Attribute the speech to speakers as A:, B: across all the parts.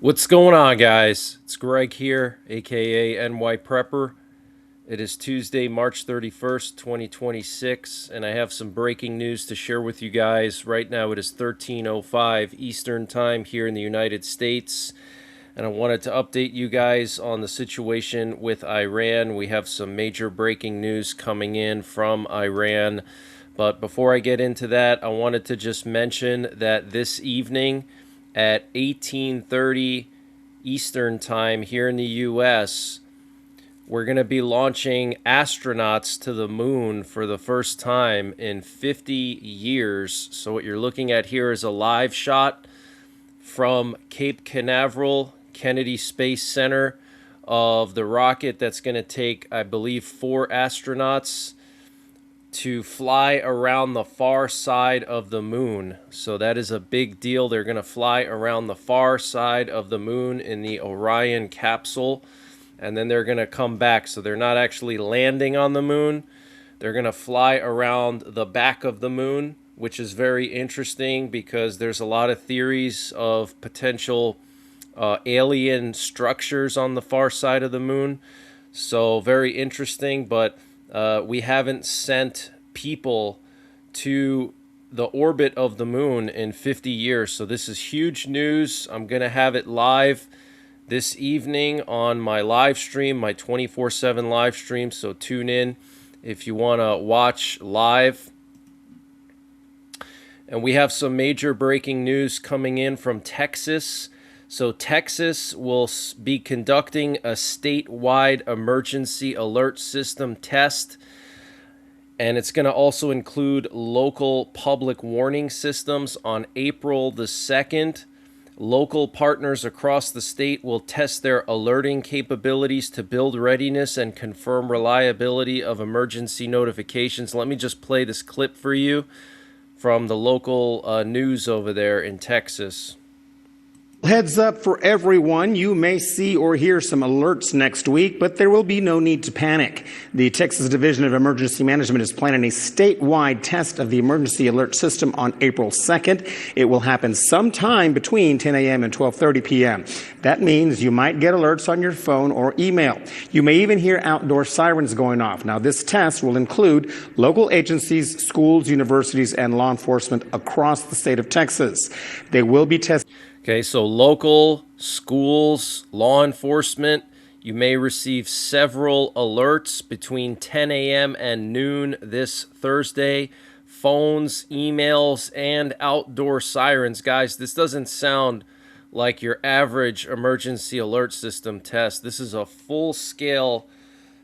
A: What's going on, guys? It's Greg here, aka NYPrepper. It is Tuesday, March 31st, 2026, and I have some breaking news to share with you guys. Right now it is 13:05 Eastern Time here in the United States, and I wanted to update you guys on the situation with Iran. We have some major breaking news coming in from Iran. But before I get into that, I wanted to just mention that this evening at 18:30 Eastern Time here in the US, we're going to be launching astronauts to the moon for the first time in 50 years. So what you're looking at here is a live shot from Cape Canaveral Kennedy Space Center of the rocket that's going to take, I believe, 4 astronauts to fly around the far side of the moon. So that is a big deal. They're going to fly around the far side of the moon in the Orion capsule, and then they're going to come back. So they're not actually landing on the moon. They're going to fly around the back of the moon, which is very interesting because there's a lot of theories of potential alien structures on the far side of the moon. So very interesting, but we haven't sent people to the orbit of the moon in 50 years. So this is huge news. I'm going to have it live this evening on my live stream, my 24/7 live stream. So tune in if you want to watch live. And we have some major breaking news coming in from Texas. So Texas will be conducting a statewide emergency alert system test, and it's going to also include local public warning systems on April the 2nd. Local partners across the state will test their alerting capabilities to build readiness and confirm reliability of emergency notifications. Let me just play this clip for you from the local news over there in Texas.
B: Heads up for everyone, you may see or hear some alerts next week, but there will be no need to panic. The Texas Division of Emergency Management is planning a statewide test of the emergency alert system on April 2nd. It will happen sometime between 10 a.m. and 12:30 p.m. That means you might get alerts on your phone or email. You may even hear outdoor sirens going off. Now, this test will include local agencies, schools, universities, and law enforcement across the state of Texas. They will be testing.
A: Okay, so local, schools, law enforcement, you may receive several alerts between 10 a.m. and noon this Thursday. Phones, emails, and outdoor sirens. Guys, this doesn't sound like your average emergency alert system test. This is a full-scale,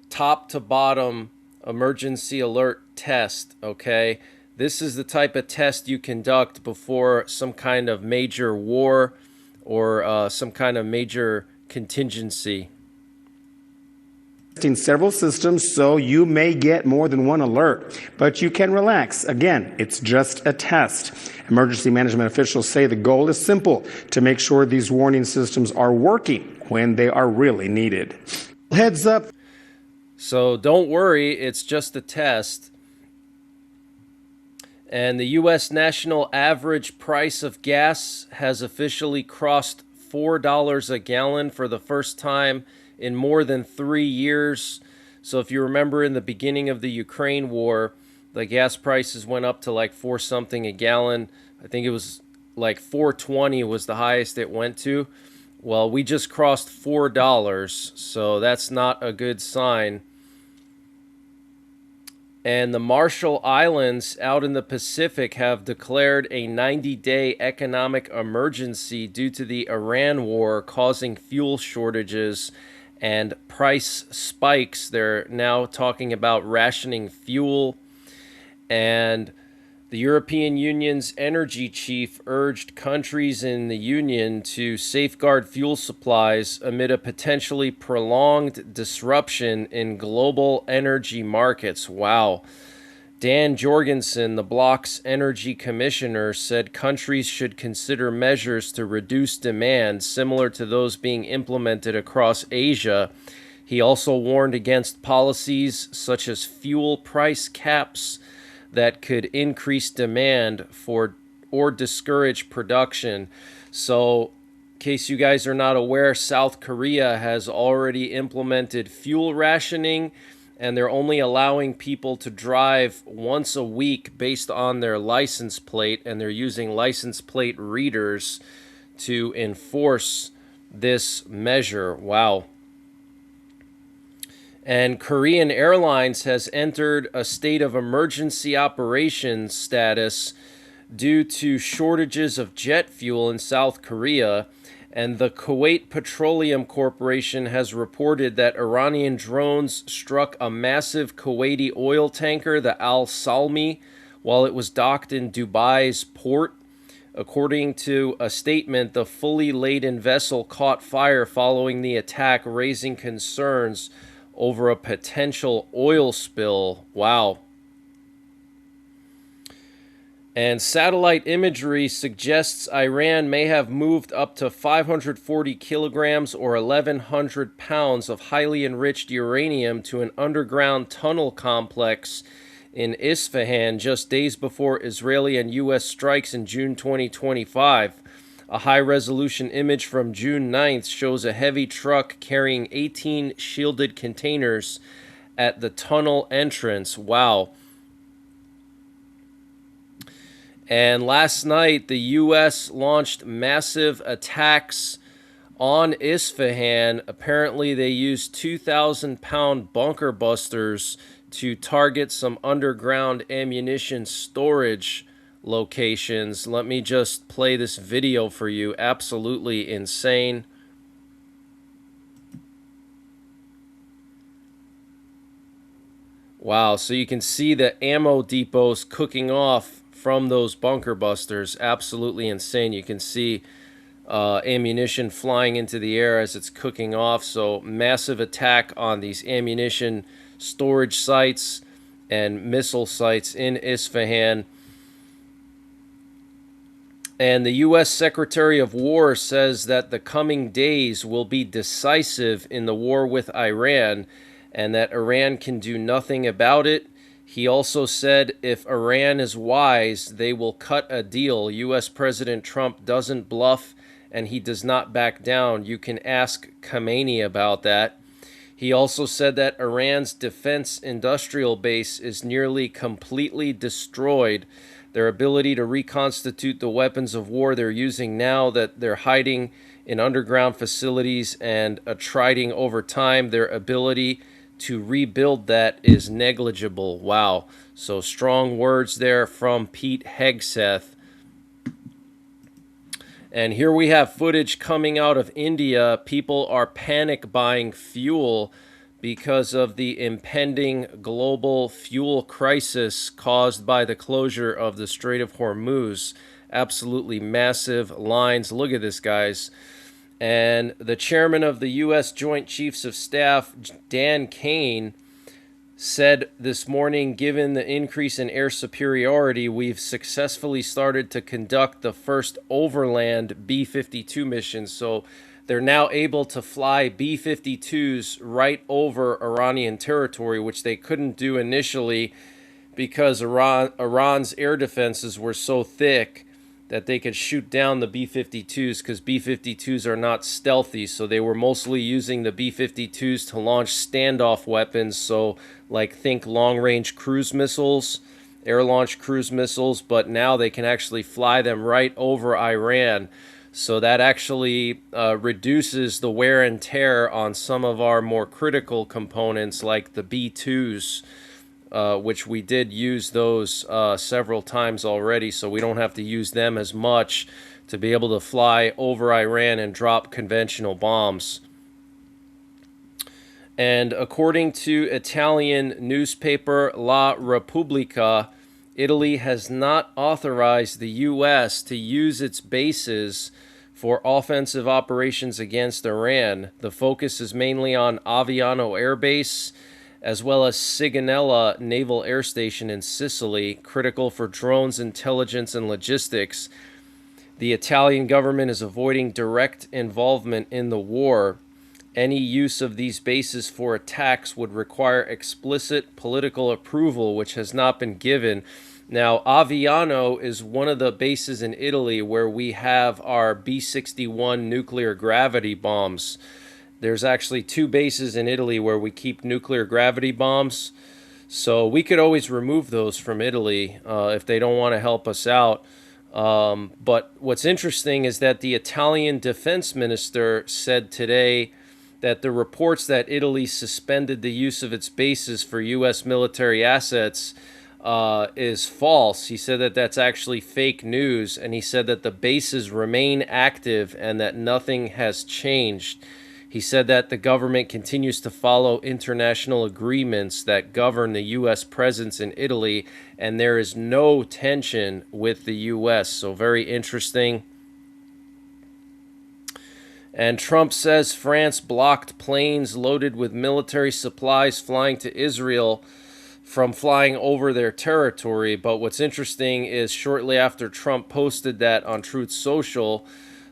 A: top-to-bottom emergency alert test, okay? This is the type of test you conduct before some kind of major war or some kind of major contingency.
B: Testing several systems, so you may get more than one alert, but you can relax. Again, it's just a test. Emergency management officials say the goal is simple: to make sure these warning systems are working when they are really needed. Heads up.
A: So don't worry, it's just a test. And the U.S. national average price of gas has officially crossed $4 a gallon for the first time in more than 3 years. So if you remember, in the beginning of the Ukraine war, the gas prices went up to like 4 something a gallon. I think it was like 4.20 was the highest it went to. Well, we just crossed $4, so that's not a good sign. And the Marshall Islands out in the Pacific have declared a 90-day economic emergency due to the Iran war causing fuel shortages and price spikes. They're now talking about rationing fuel. And the European Union's energy chief urged countries in the Union to safeguard fuel supplies amid a potentially prolonged disruption in global energy markets. Wow. Dan Jorgensen, the bloc's energy commissioner, said countries should consider measures to reduce demand similar to those being implemented across Asia. He also warned against policies such as fuel price caps that could increase demand for or discourage production. So case you guys are not aware, South Korea has already implemented fuel rationing, and they're only allowing people to drive once a week based on their license plate, and they're using license plate readers to enforce this measure. Wow. And Korean Airlines has entered a state of emergency operations status due to shortages of jet fuel in South Korea. And the Kuwait Petroleum Corporation has reported that Iranian drones struck a massive Kuwaiti oil tanker, the Al Salmi, while it was docked in Dubai's port. According to a statement, the fully laden vessel caught fire following the attack, raising concerns over a potential oil spill. Wow. And satellite imagery suggests Iran may have moved up to 540 kilograms or 1,100 pounds of highly enriched uranium to an underground tunnel complex in Isfahan just days before Israeli and U.S. strikes in June 2025. A high-resolution image from June 9th shows a heavy truck carrying 18 shielded containers at the tunnel entrance. Wow. And last night, the U.S. launched massive attacks on Isfahan. Apparently, they used 2,000-pound bunker busters to target some underground ammunition storage locations. Let me just play this video for you. Absolutely insane. Wow, so you can see the ammo depots cooking off from those bunker busters. Absolutely insane. You can see ammunition flying into the air as it's cooking off. So massive attack on these ammunition storage sites and missile sites in Isfahan. And the U.S. Secretary of War says that the coming days will be decisive in the war with Iran, and that Iran can do nothing about it. He also said if Iran is wise, they will cut a deal. U.S. President Trump doesn't bluff, and he does not back down. You can ask Khamenei about that. He also said that Iran's defense industrial base is nearly completely destroyed. Their ability to reconstitute the weapons of war they're using now, that they're hiding in underground facilities and attriting over time, their ability to rebuild that is negligible. Wow. So strong words there from Pete Hegseth. And here we have footage coming out of India. People are panic buying fuel because of the impending global fuel crisis caused by the closure of the Strait of Hormuz. Absolutely massive lines. Look at this, guys. And the chairman of the U.S. Joint Chiefs of Staff, Dan Kane, said this morning, given the increase in air superiority, we've successfully started to conduct the first overland B-52 missions. So they're now able to fly B-52s right over Iranian territory, which they couldn't do initially because Iran's air defenses were so thick that they could shoot down the B-52s, because B-52s are not stealthy, so they were mostly using the B-52s to launch standoff weapons, so like think long-range cruise missiles, air-launched cruise missiles, but now they can actually fly them right over Iran. So that actually reduces the wear and tear on some of our more critical components like the B-2s, which we did use those several times already, so we don't have to use them as much to be able to fly over Iran and drop conventional bombs. And according to Italian newspaper La Repubblica, Italy has not authorized the U.S. to use its bases for offensive operations against Iran. The focus is mainly on Aviano Air Base, as well as Sigonella Naval Air Station in Sicily, critical for drones, intelligence, and logistics. The Italian government is avoiding direct involvement in the war. Any use of these bases for attacks would require explicit political approval, which has not been given. Now, Aviano is one of the bases in Italy where we have our B-61 nuclear gravity bombs. There's actually 2 bases in Italy where we keep nuclear gravity bombs. So we could always remove those from Italy if they don't want to help us out. But what's interesting is that the Italian defense minister said today that the reports that Italy suspended the use of its bases for U.S. military assets is false. He said that that's actually fake news, and he said that the bases remain active and that nothing has changed. He said that the government continues to follow international agreements that govern the U.S. presence in Italy, and there is no tension with the U.S. So very interesting. And Trump says France blocked planes loaded with military supplies flying to Israel from flying over their territory. But what's interesting is shortly after Trump posted that on Truth Social,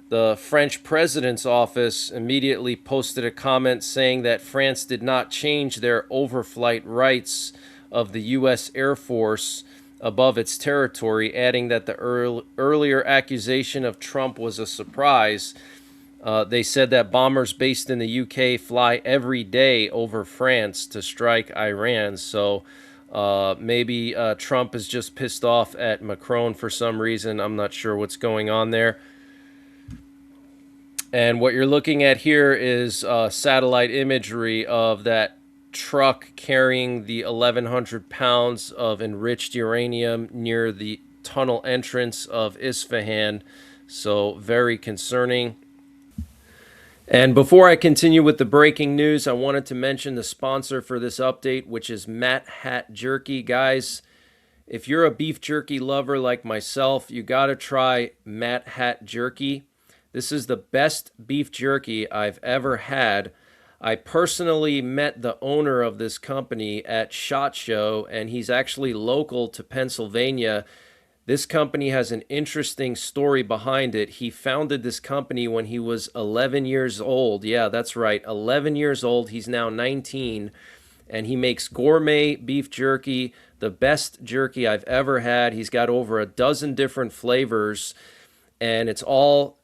A: the French president's office immediately posted a comment saying that France did not change their overflight rights of the U.S. Air Force above its territory, adding that the earlier accusation of Trump was a surprise. They said that bombers based in the UK fly every day over France to strike Iran. So maybe Trump is just pissed off at Macron for some reason. I'm not sure what's going on there. And what you're looking at here is satellite imagery of that truck carrying the 1,100 pounds of enriched uranium near the tunnel entrance of Isfahan. So very concerning. And before I continue with the breaking news, I wanted to mention the sponsor for this update, which is Matt Hat Jerky. Guys, if you're a beef jerky lover like myself, you got to try Matt Hat Jerky. This is the best beef jerky I've ever had. I personally met the owner of this company at SHOT Show, and he's actually local to Pennsylvania. This company has an interesting story behind it. He founded this company when he was 11 years old. Yeah, that's right, 11 years old. He's now 19, and he makes gourmet beef jerky, the best jerky I've ever had. He's got over a dozen different flavors, and it's all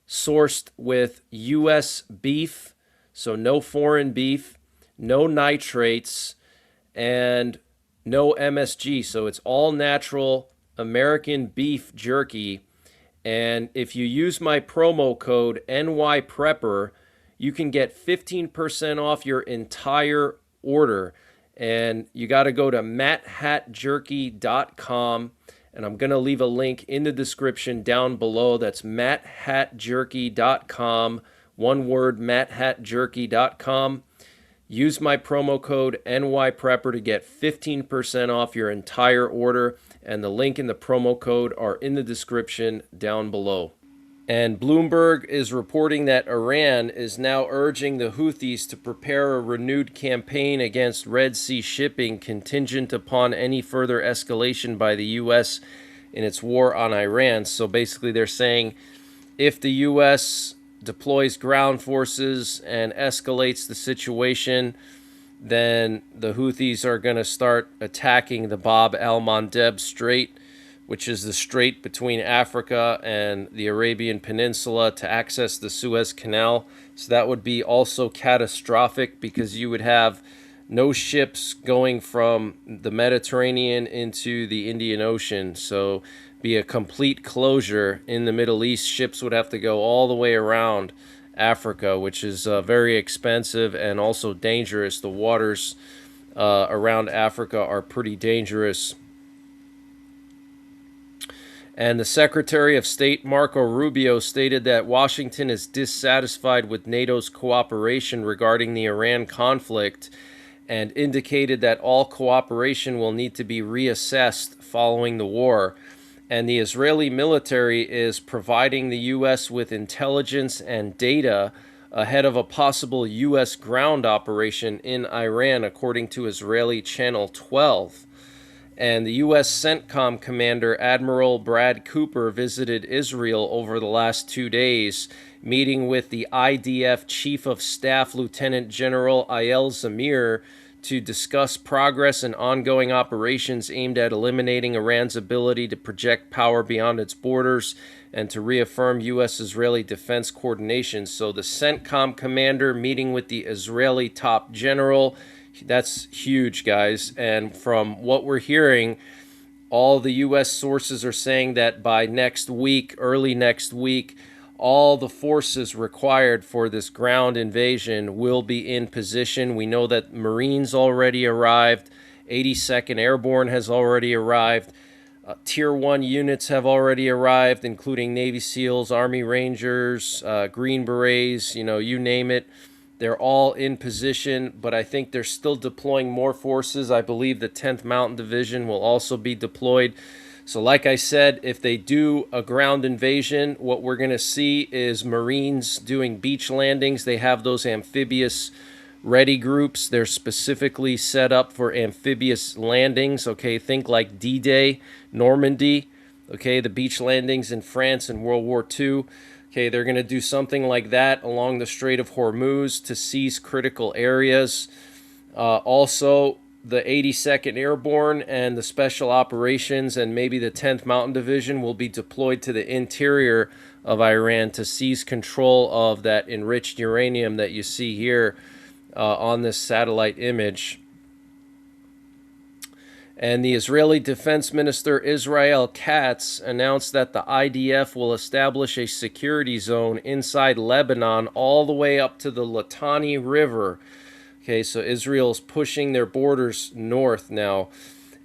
A: sourced with U.S. beef, so no foreign beef, no nitrates, and no MSG. So it's all natural American beef jerky. And if you use my promo code NYPrepper, you can get 15% off your entire order. And you got to go to matthatjerky.com. And I'm going to leave a link in the description down below. That's matthatjerky.com. One word, matthatjerky.com. Use my promo code NYPrepper to get 15% off your entire order. And the link and the promo code are in the description down below. And Bloomberg is reporting that Iran is now urging the Houthis to prepare a renewed campaign against Red Sea shipping contingent upon any further escalation by the U.S. in its war on Iran. So basically they're saying if the U.S. deploys ground forces and escalates the situation, then the Houthis are going to start attacking the Bab el-Mandeb Strait, which is the strait between Africa and the Arabian Peninsula, to access the Suez Canal. So that would be also catastrophic because you would have no ships going from the Mediterranean into the Indian Ocean. So be a complete closure in the Middle East. Ships would have to go all the way around Africa, which is very expensive and also dangerous. The waters around Africa are pretty dangerous. And the Secretary of State, Marco Rubio, stated that Washington is dissatisfied with NATO's cooperation regarding the Iran conflict and indicated that all cooperation will need to be reassessed following the war. And the Israeli military is providing the U.S. with intelligence and data ahead of a possible U.S. ground operation in Iran, according to Israeli Channel 12. And the U.S. CENTCOM commander, Admiral Brad Cooper, visited Israel over the last 2 days, meeting with the IDF Chief of Staff, Lieutenant General Ayel Zamir, to discuss progress and ongoing operations aimed at eliminating Iran's ability to project power beyond its borders and to reaffirm U.S.-Israeli defense coordination. So the CENTCOM commander meeting with the Israeli top general, that's huge, guys. And from what we're hearing, all the U.S. sources are saying that by next week, early next week, all the forces required for this ground invasion will be in position. We know that Marines already arrived. 82nd Airborne has already arrived. Tier 1 units have already arrived, including Navy SEALs, Army Rangers, Green Berets, you name it. They're all in position, but I think they're still deploying more forces. I believe the 10th Mountain Division will also be deployed. So like I said, if they do a ground invasion, what we're going to see is Marines doing beach landings. They have those amphibious ready groups. They're specifically set up for amphibious landings. Okay, think like D-Day, Normandy. Okay, the beach landings in France in World War II. Okay, they're going to do something like that along the Strait of Hormuz to seize critical areas. Also, the 82nd Airborne and the Special Operations and maybe the 10th Mountain Division will be deployed to the interior of Iran to seize control of that enriched uranium that you see here on this satellite image. And the Israeli Defense Minister Israel Katz announced that the IDF will establish a security zone inside Lebanon all the way up to the Litani River. Okay, so Israel's pushing their borders north now.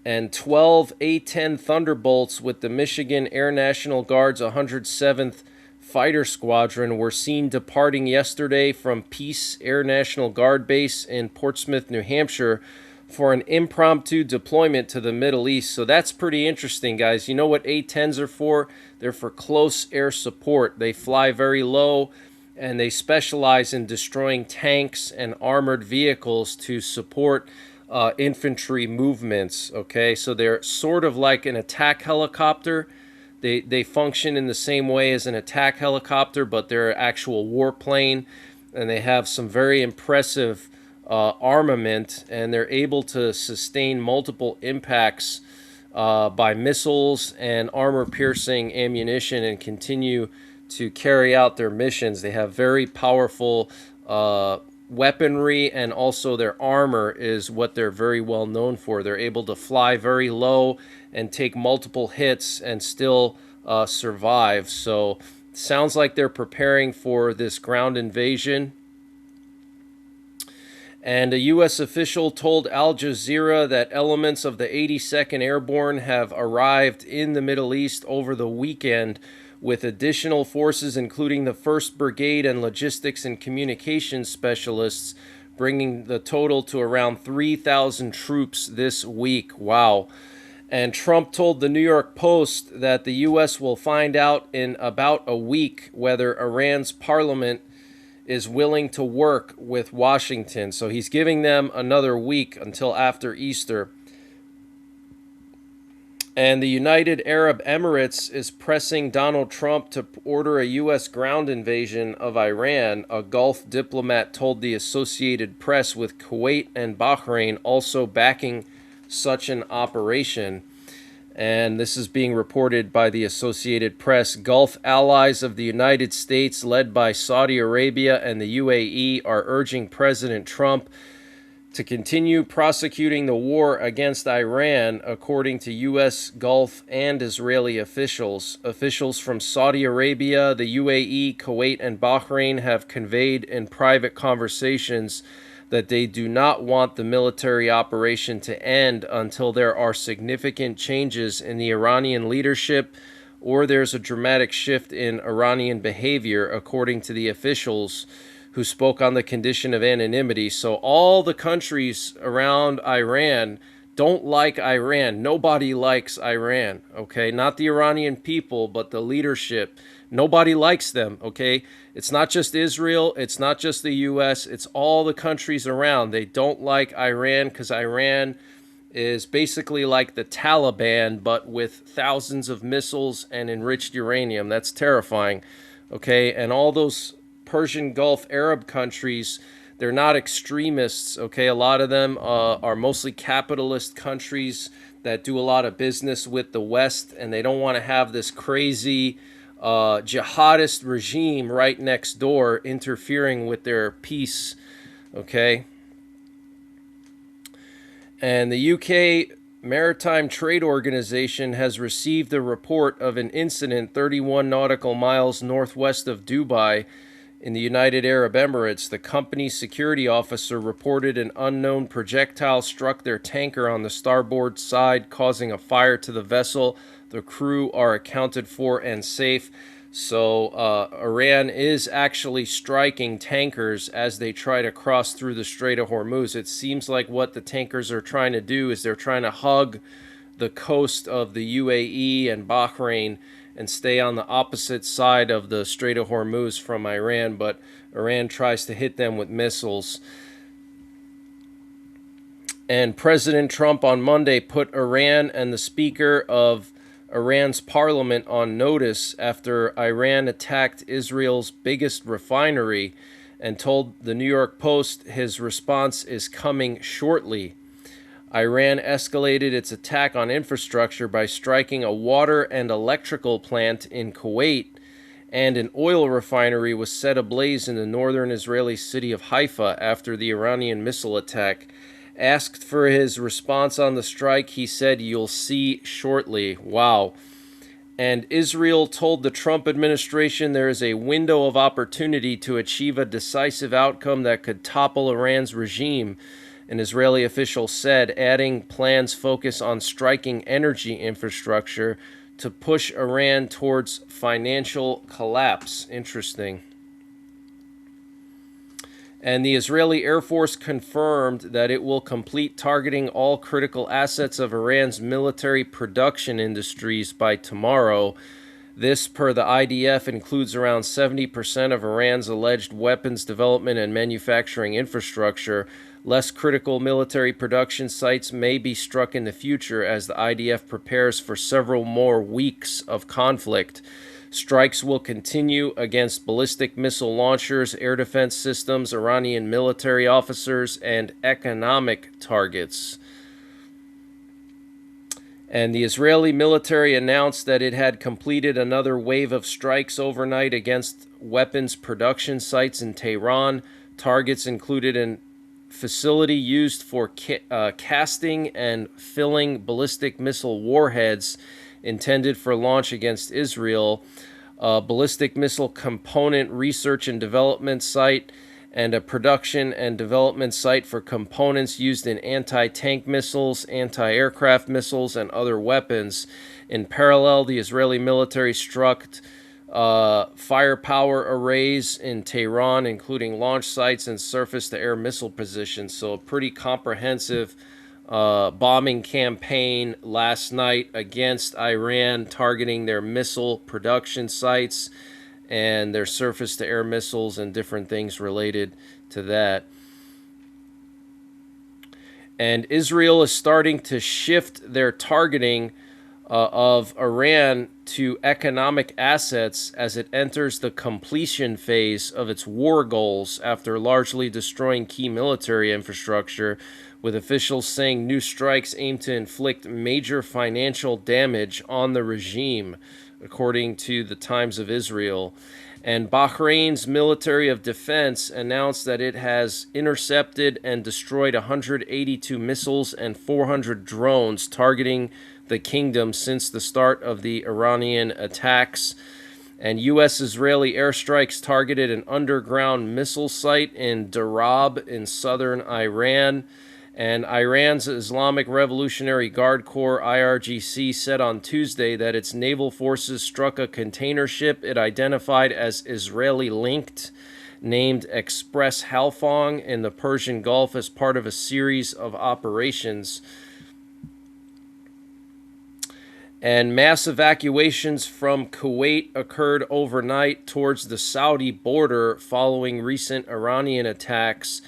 A: And 12 A-10 Thunderbolts with the Michigan Air National Guard's 107th Fighter Squadron were seen departing yesterday from Peace Air National Guard Base in Portsmouth, New Hampshire, for an impromptu deployment to the Middle East. So that's pretty interesting, guys. You know what A-10s are for? They're for close air support. They fly very low, and they specialize in destroying tanks and armored vehicles to support infantry movements. Okay, so they're sort of like an attack helicopter. They function in the same way as an attack helicopter, but they're an actual warplane, and they have some very impressive armament, and they're able to sustain multiple impacts by missiles and armor-piercing ammunition and continue to carry out their missions. They have very powerful weaponry, and also their armor is what they're very well known for. They're able to fly very low and take multiple hits and still survive. So sounds like they're preparing for this ground invasion. And a U.S. official told Al Jazeera that elements of the 82nd Airborne have arrived in the Middle East over the weekend, with additional forces including the 1st Brigade and logistics and communications specialists, bringing the total to around 3,000 troops this week. Wow. And Trump told the New York Post that the U.S. will find out in about a week whether Iran's parliament is willing to work with Washington. So he's giving them another week until after Easter. And the United Arab Emirates is pressing Donald Trump to order a U.S. ground invasion of Iran, a Gulf diplomat told the Associated Press, with Kuwait and Bahrain also backing such an operation. And this is being reported by the Associated Press. Gulf allies of the United States, led by Saudi Arabia and the UAE, are urging President Trump to continue prosecuting the war against Iran, according to U.S. Gulf and Israeli officials. Officials from Saudi Arabia, the UAE, Kuwait, and Bahrain have conveyed in private conversations that they do not want the military operation to end until there are significant changes in the Iranian leadership or there's a dramatic shift in Iranian behavior, according to the officials who spoke on the condition of anonymity. So all the countries around Iran don't like Iran. Nobody likes Iran, okay? Not the Iranian people, but the leadership. Nobody likes them, okay? It's not just Israel. It's not just the U.S. It's all the countries around. They don't like Iran because Iran is basically like the Taliban, but with thousands of missiles and enriched uranium. That's terrifying, okay? And all those Persian Gulf Arab countries, they're not extremists, okay? A lot of them are mostly capitalist countries that do a lot of business with the West, and they don't want to have this crazy jihadist regime right next door interfering with their peace, okay? And the UK Maritime Trade Organization has received a report of an incident 31 nautical miles northwest of Dubai in the United Arab Emirates. The company's security officer reported an unknown projectile struck their tanker on the starboard side, causing a fire to the vessel. The crew are accounted for and safe. So Iran is actually striking tankers as they try to cross through the Strait of Hormuz. It seems like what the tankers are trying to do is they're trying to hug the coast of the UAE and Bahrain and stay on the opposite side of the Strait of Hormuz from Iran, but Iran tries to hit them with missiles. And President Trump on Monday put Iran and the Speaker of Iran's parliament on notice after Iran attacked Israel's biggest refinery and told the New York Post his response is coming shortly. Iran escalated its attack on infrastructure by striking a water and electrical plant in Kuwait, and an oil refinery was set ablaze in the northern Israeli city of Haifa after the Iranian missile attack. Asked for his response on the strike, he said, "You'll see shortly." Wow. And Israel told the Trump administration there is a window of opportunity to achieve a decisive outcome that could topple Iran's regime, an Israeli official said, adding plans focus on striking energy infrastructure to push Iran towards financial collapse. Interesting. And the Israeli Air Force confirmed that it will complete targeting all critical assets of Iran's military production industries by tomorrow. This, per the IDF, includes around 70% of Iran's alleged weapons development and manufacturing infrastructure. Less critical military production sites may be struck in the future as the IDF prepares for several more weeks of conflict. Strikes will continue against ballistic missile launchers, air defense systems, Iranian military officers, and economic targets. And the Israeli military announced that it had completed another wave of strikes overnight against weapons production sites in Tehran. Targets included an facility used for casting and filling ballistic missile warheads intended for launch against Israel, a ballistic missile component research and development site, and a production and development site for components used in anti-tank missiles, anti-aircraft missiles, and other weapons. In parallel, the Israeli military struck firepower arrays in Tehran, including launch sites and surface-to-air missile positions. So a pretty comprehensive bombing campaign last night against Iran, targeting their missile production sites and their surface-to-air missiles and different things related to that. And Israel is starting to shift their targeting of Iran to economic assets as it enters the completion phase of its war goals after largely destroying key military infrastructure, with officials saying new strikes aim to inflict major financial damage on the regime, according to the Times of Israel. And Bahrain's Military of Defense announced that it has intercepted and destroyed 182 missiles and 400 drones targeting the kingdom since the start of the Iranian attacks. And U.S.-Israeli airstrikes targeted an underground missile site in Darab in southern Iran. And Iran's Islamic Revolutionary Guard Corps, IRGC, said on Tuesday that its naval forces struck a container ship it identified as Israeli-linked, named Express Halfong, in the Persian Gulf as part of a series of operations. And mass evacuations from Kuwait occurred overnight towards the Saudi border following recent Iranian attacks.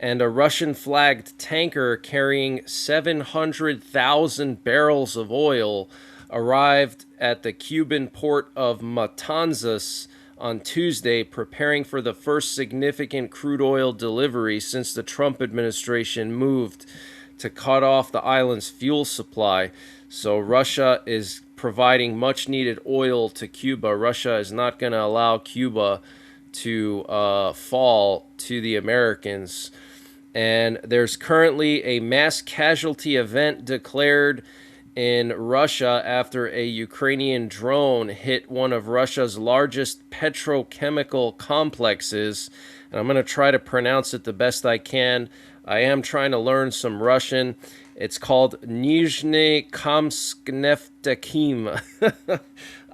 A: And a Russian-flagged tanker carrying 700,000 barrels of oil arrived at the Cuban port of Matanzas on Tuesday, preparing for the first significant crude oil delivery since the Trump administration moved to cut off the island's fuel supply. So Russia is providing much needed oil to Cuba. Russia is not going to allow Cuba to fall to the Americans. And there's currently a mass casualty event declared in Russia after a Ukrainian drone hit one of Russia's largest petrochemical complexes. And I'm going to try to pronounce it the best I can. I am trying to learn some Russian. It's called Nizhny Kamskneftekim.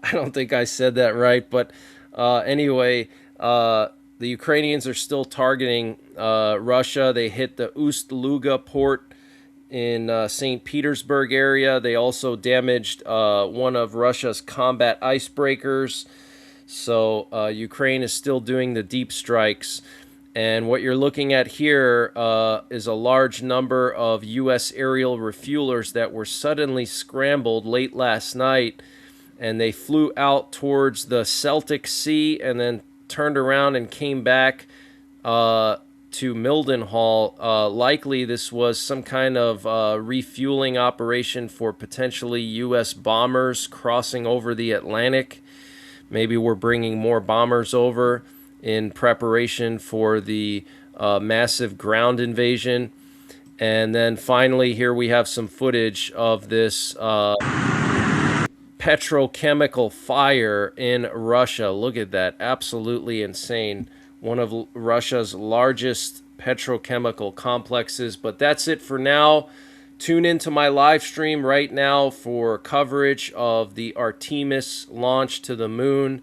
A: I don't think I said that right, but anyway, the Ukrainians are still targeting Russia. They hit the Ust-Luga port in St. Petersburg area. They also damaged one of Russia's combat icebreakers. So Ukraine is still doing the deep strikes. And what you're looking at here is a large number of U.S. aerial refuelers that were suddenly scrambled late last night. And they flew out towards the Celtic Sea and then turned around and came back to Mildenhall. Likely this was some kind of refueling operation for potentially U.S. bombers crossing over the Atlantic. Maybe we're bringing more bombers over in preparation for the massive ground invasion. And then finally, here we have some footage of this petrochemical fire in Russia. Look at that. Absolutely insane. One of Russia's largest petrochemical complexes. But that's it for now. Tune into my live stream right now for coverage of the Artemis launch to the moon.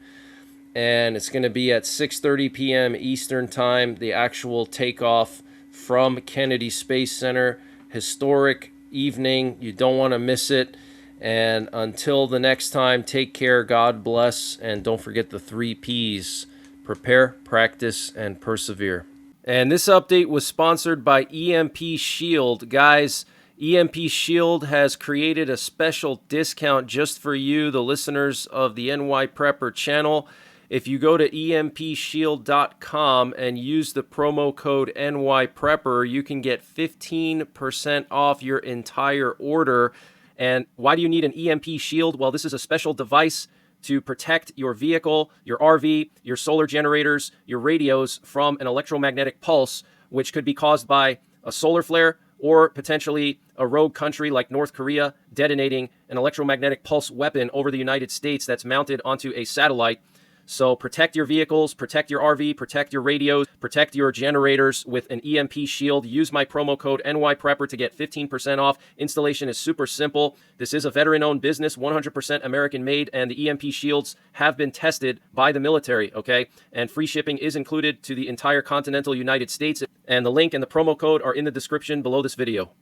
A: And it's going to be at 6:30 p.m. Eastern Time, the actual takeoff from Kennedy Space Center. Historic evening. You don't want to miss it. And until the next time, take care, God bless, and don't forget the 3 Ps. Prepare, practice, and persevere. And this update was sponsored by EMP Shield. Guys, EMP Shield has created a special discount just for you, the listeners of the NYPrepper channel. If you go to empshield.com and use the promo code NYPrepper, you can get 15% off your entire order. And why do you need an EMP shield? Well, this is a special device to protect your vehicle, your RV, your solar generators, your radios from an electromagnetic pulse, which could be caused by a solar flare or potentially a rogue country like North Korea detonating an electromagnetic pulse weapon over the United States that's mounted onto a satellite. So protect your vehicles, protect your RV, protect your radios, protect your generators with an EMP shield. Use my promo code NYPrepper to get 15% off. Installation is super simple. This is a veteran-owned business, 100% American-made, and the EMP shields have been tested by the military, okay? And free shipping is included to the entire continental United States. And the link and the promo code are in the description below this video.